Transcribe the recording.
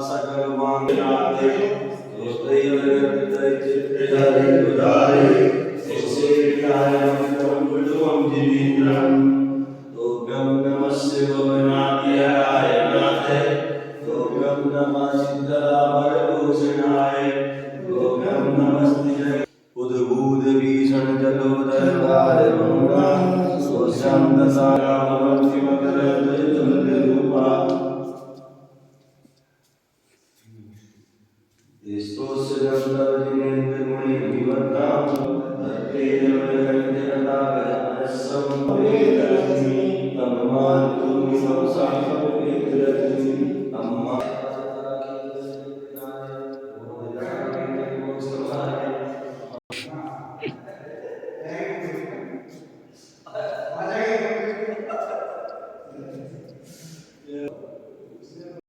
सकलमांगल्ये दोस्तैर्यर्पितैर्चित्तहरिद्वदारे यस्येयाय मंत्रं पुष्पं जिनेन्द्रं तोभ्यं नमः शिवगणाध्याय नाथे तोभ्यं नमः सिद्धरामभूषणाय तोभ्यं नमस्ते उद्भूत भीषण जलोदरवार मंगला स्वशांत सारावरं शिवकरद्वैतमृतरूपा